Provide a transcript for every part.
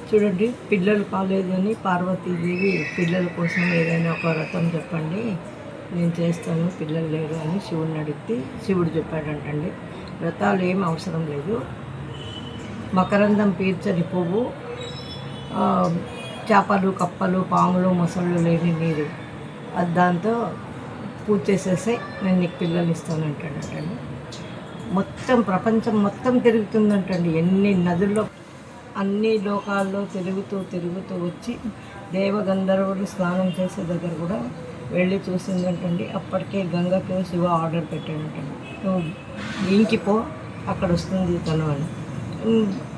చూడండి, పిల్లలు కాలేదని పార్వతీదేవి పిల్లల కోసం ఏదైనా ఒక వ్రతం చెప్పండి, నేను చేస్తాను, పిల్లలు లేరు అని శివుడిని అడిగితే శివుడు చెప్పాడంటండి. వ్రతాలు ఏం అవసరం లేదు, మకరందం పీల్చని పువ్వు, చేపలు కప్పలు పాములు మొసళ్ళు లేని నీరు, అది దాంతో పూజ చేసేస్తే నేను నీకు పిల్లలు ఇస్తానంటాడంటండి. మొత్తం ప్రపంచం మొత్తం తిరుగుతుందంటండి, ఎన్ని నదుల్లో అన్ని లోకాల్లో తిరుగుతూ వచ్చి దేవగంధర్వులు స్నానం చేసే దగ్గర కూడా వెళ్ళి చూసిందంటండి. అప్పటికే గంగకు శివ ఆర్డర్ పెట్టాడంటండి, నువ్వు ఇంకిపో, అక్కడ వస్తుంది తను అని.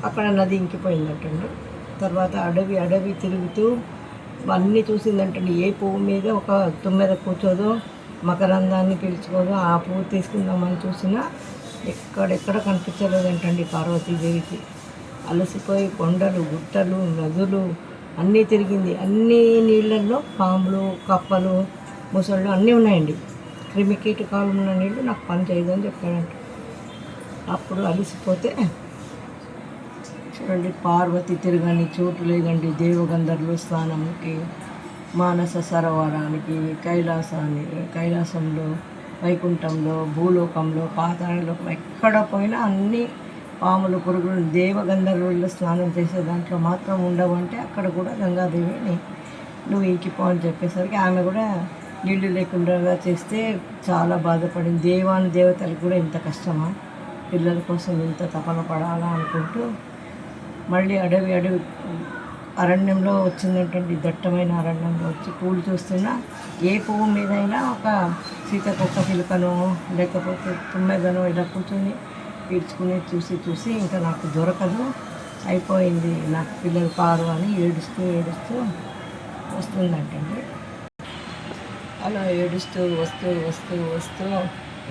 అక్కడ నది ఇంకిపోయిందంటండి. తర్వాత అడవి తిరుగుతూ అన్నీ చూసిందంటండి. ఏ పువ్వు మీద ఒక తుమ్మెద కూర్చోదో, మకరందాన్ని పీల్చుకోదో, ఆ పువ్వు తీసుకుందామని చూసినా ఎక్కడెక్కడ కనిపించలేదంటండి పార్వతీదేవికి. అలసిపోయి కొండలు గుట్టలు నదులు అన్నీ తిరిగింది. అన్ని నీళ్ళల్లో పాములు కప్పలు ముసళ్ళు అన్నీ ఉన్నాయండి. క్రిమికీటకాలు ఉన్న నీళ్ళు నాకు పని చేయదని చెప్పాడంట. అప్పుడు అలసిపోతే చూడండి, పార్వతి తిరగని చోటు లేదండి. దేవగంధర్వులు స్నానంకి, మానస సరోవరానికి, కైలాసంలో, వైకుంఠంలో, భూలోకంలో, పాతాళలోకం ఎక్కడ పోయినా అన్నీ పాములు పురుగులు దేవగంధర్వుల్లో స్నానం చేసే దాంట్లో మాత్రం ఉండవంటే అక్కడ కూడా గంగాదేవిని నువ్వు ఇంకిపో అని చెప్పేసరికి ఆమె కూడా నీళ్లు లేకుండా చేస్తే చాలా బాధపడింది. దేవతలకు కూడా ఇంత కష్టమా, పిల్లల కోసం ఇంత తపన పడాలా అనుకుంటూ మళ్ళీ అడవి అరణ్యంలో వచ్చిందంటండి. దట్టమైన అరణ్యంలో వచ్చి పూలు చూస్తున్నా ఏ పువ్వు మీదైనా ఒక సీతకొక్క చిలుకనో లేకపోతే తుమ్మెదనో ఇలా కూర్చొని పీల్చుకుని చూసి ఇంకా నాకు దొరకదు, అయిపోయింది, నాకు పిల్లలు కారు అని ఏడుస్తూ వస్తుందంటండి. అలా ఏడుస్తూ వస్తూ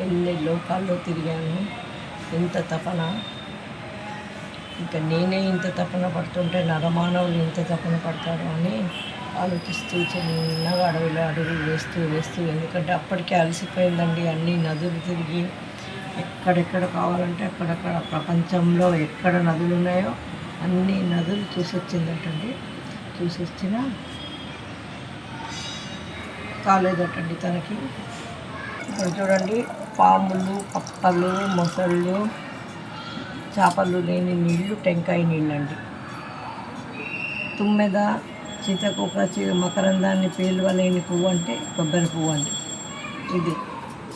ఎన్ని లోకాల్లో తిరిగాను, ఎంత తపన. ఇంకా నేనే ఇంత తపన పడుతుంటే నరమానవులు ఇంత తపన పడతారు అని ఆలోచిస్తూ చిన్నగా అడవిలో అడుగు వేస్తూ ఎందుకంటే అప్పటికే అలసిపోయిందండి. అన్ని నదులు తిరిగి ఎక్కడెక్కడ కావాలంటే అక్కడక్కడ ప్రపంచంలో ఎక్కడ నదులు ఉన్నాయో అన్ని నదులు చూసొచ్చిందటండి. చూసొచ్చినా కాలేదటండి తనకి. ఇప్పుడు చూడండి, పాములు కప్పలు మొసళ్ళు చేపలు లేని నీళ్ళు టెంకాయ నీళ్ళండి. తుమ్మెద సీతకొక మకరందాన్ని పేలువలేని పువ్వు అంటే కొబ్బరి పువ్వు అండి. ఇది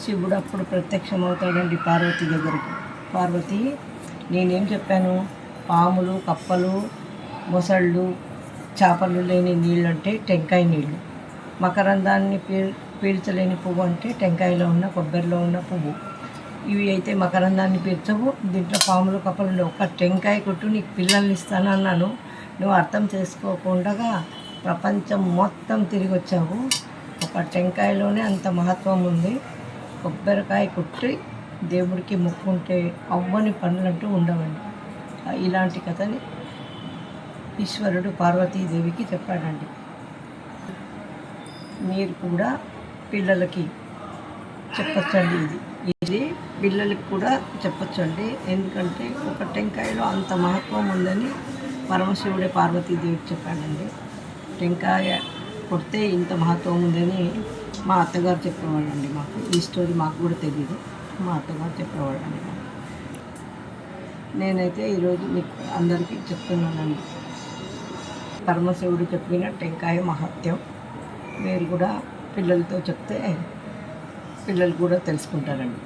శివుడు అప్పుడు ప్రత్యక్షమవుతాడండి పార్వతి దగ్గరికి. పార్వతి, నేనేం చెప్పాను, పాములు కప్పలు మొసళ్ళు చేపలు లేని నీళ్ళు అంటే టెంకాయ నీళ్ళు, మకరందాన్ని పీల్చలేని పువ్వు అంటే టెంకాయలో ఉన్న కొబ్బరిలో ఉన్న పువ్వు. ఇవి అయితే మకరందాన్ని పీల్చవు, దీంట్లో పాములు కప్పలు ఒక టెంకాయ కొట్టు నీకు పిల్లల్ని ఇస్తానన్నాను, నువ్వు అర్థం చేసుకోకుండా ప్రపంచం మొత్తం తిరిగి వచ్చావు. ఒక టెంకాయలోనే అంత మహత్వం ఉంది. కొబ్బరికాయ కొట్టి దేవుడికి మొక్కుంటే అవ్వని పనులంటూ ఉండవండి. ఇలాంటి కథని ఈశ్వరుడు పార్వతీదేవికి చెప్పాడండి. మీరు కూడా పిల్లలకి చెప్పచ్చండి, ఇది పిల్లలకి కూడా చెప్పచ్చండి. ఎందుకంటే ఒక టెంకాయలో అంత మహత్వం ఉందని పరమశివుడే పార్వతీదేవికి చెప్పాడండి. టెంకాయ కొడితే ఇంత మహత్వం ఉందని మా అత్తగారు చెప్పేవాళ్ళండి. మాకు ఈ స్టోరీ మాకు కూడా తెలియదు, మా అత్తగారు చెప్పేవాళ్ళండి. నేనైతే ఈరోజు మీకు అందరికీ చెప్తున్నానండి, పరమశివుడు చెప్పిన టెంకాయ మహత్యం. మీరు కూడా పిల్లలతో చెప్తే పిల్లలు కూడా తెలుసుకుంటారండి.